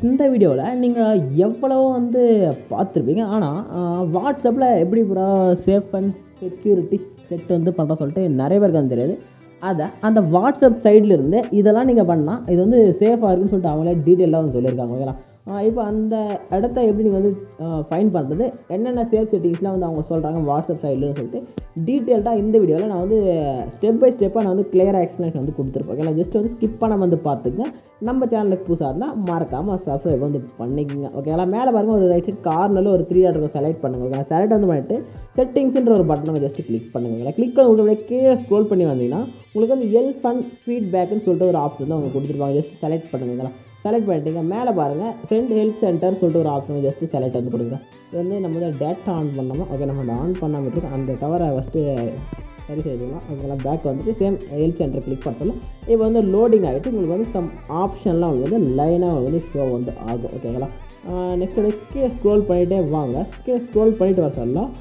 இந்த வீடியோவில் நீங்கள் எவ்வளவோ பார்த்துருப்பீங்க. ஆனால் வாட்ஸ்அப்பில் எப்படி bro safe and security set பண்ணுற சொல்லிட்டு நிறைய பேருக்கு தெரியாது. அதை அந்த வாட்ஸ்அப் சைட்லேருந்து இதெல்லாம் நீங்கள் பண்ணால் இது சேஃபாக இருக்குன்னு சொல்லிட்டு அவங்களே டீட்டெயிலாக சொல்லியிருக்காங்க. ஓகேங்களா? இப்போ அந்த இடத்த எப்படி நீங்கள் ஃபைன் பண்ணுறது, என்னென்ன சேஃப் செட்டிங்ஸ்லாம் அவங்க சொல்கிறாங்க வாட்ஸ்அப் சைட்லன்னு சொல்லிட்டு டீட்டெயில்டாக இந்த வீடியோவில் நான் ஸ்டெப் பை ஸ்டெப்பாக நான் கிளியராக எக்ஸ்ப்ளனேஷன் கொடுத்துருப்பேன். ஓகேங்களா? ஜஸ்ட் ஸ்கிப் பண்ணாமல் பார்த்துங்க. நம்ம சேனலுக்கு புதுசாக இருந்தால் மறக்காமல் சப்ஸ்கிரைப் பண்ணிக்கோங்க. ஓகேங்களா? மேலே பாருங்கள், ஒரு ரைட் சைட் கார்னரில் ஒரு 3 டாட் செலக்ட் பண்ணுங்கள். ஓகேங்களா? செலக்ட் பண்ணிட்டு செட்டிங்ஸ்ன்ற ஒரு பட்டனை ஜஸ்ட் கிளிக் பண்ணுங்கள். கிளிக் பண்ணி கீழே ஸ்க்ரோல் பண்ணி வந்தீங்கன்னா உங்களுக்கு ஹெல்ப் அண்ட் ஃபீட்பேக்குன்னு சொல்லிட்டு ஒரு ஆப்ஷன் அவங்க கொடுத்துருப்பாங்க. ஜஸ்ட் செலக்ட் பண்ணுங்களா. செலக்ட் பண்ணிட்டீங்க. மேலே பாருங்கள் சென்ட் ஹெல்ப் சென்டர்னு சொல்லிட்டு ஒரு ஆப்ஷன் ஜஸ்ட் செலக்ட் கொடுங்க. இது நம்ம டேட்டா ஆன் பண்ணோமா. ஓகே, நம்ம ஆன் பண்ணாமல் இருக்கோம். அந்த தவிர ஃபஸ்ட்டு சரி செய்துக்கலாம். அதுக்கெல்லாம் back same help center click பண்ணலாம். இப்போ லோடிங் ஆகிட்டு உங்களுக்கு சம் ஆப்ஷன்லாம் உங்களுக்கு லைனாக ஷோ ஆகும். ஓகேங்களா? நெக்ஸ்ட் ஸ்க்ரோல் பண்ணிகிட்டே வாங்க. ஸ்க்ரோல் பண்ணிவிட்டு வர சொல்லலாம்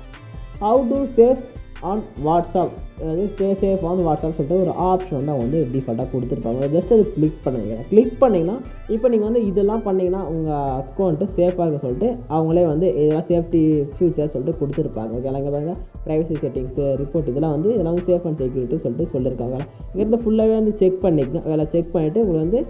how to safe on WhatsApp, அதாவது சேஃப் ஆன் வாட்ஸ்அப் சொல்லிட்டு ஒரு ஆப்ஷன் அவங்க டிஃபால்ட்டாக கொடுத்துருப்பாங்க. ஜஸ்ட் அது கிளிக் பண்ணுங்க. கிளிக் பண்ணிங்கன்னா இப்போ நீங்கள் இதெல்லாம் பண்ணிங்கன்னா உங்கள் அக்கௌண்ட்டு சேஃபாக இருக்க சொல்லிட்டு அவங்களே இதெல்லாம் சேஃப்டி ஃபியூச்சர் சொல்லிட்டு கொடுத்துருப்பாங்க. ஓகே, இங்கே பாருங்கள் ப்ரைவசி செட்டிங்ஸு ரிப்போர்ட் இதெல்லாம் சேஃப் அண்ட் செக்யூரிட்டி சொல்லிட்டு சொல்லியிருக்காங்க. இங்கேருந்து ஃபுல்லாகவே செக் பண்ணிக்கங்க. வேலை செக் பண்ணிவிட்டு உங்களுக்கு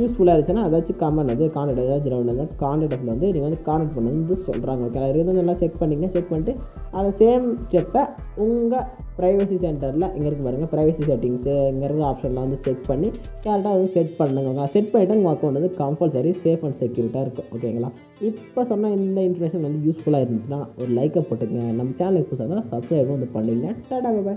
யூஸ்ஃபுல்லாக இருந்துச்சுன்னா ஏதாச்சும் கமெண்ட் கான்டாக்ட் ஏதாச்சும் கான்டாக்டில் நீங்கள் கான்டாக்ட் பண்ணு சொல்கிறாங்க. ஓகே, அது நல்லா செக் பண்ணிங்க. செக் பண்ணிட்டு அந்த சேம் ஸ்டெப்பை உங்கள் ப்ரைவசி சென்டரில் இங்கே இருக்குது பாருங்கள், ப்ரைவசி செட்டிங்ஸு இங்கே இருக்கிற ஆப்ஷன்லாம் செக் பண்ணி கரெக்டாக செட் பண்ணுங்க. செட் பண்ணிவிட்டு உங்கள் அக்கௌண்ட் கம்பல்சரி சேஃப் அண்ட் செக்யூரிட்டாக இருக்கும். ஓகேங்களா? இப்போ சொன்ன இந்த இன்ஃபர்மேஷன் யூஸ்ஃபுல்லாக இருந்துச்சுன்னா ஒரு லைக்கை போட்டுக்கங்க. நம்ம சேனலுக்கு புதுசாக சப்ஸ்கிரைப் பண்ணிங்க. டாடா, பை.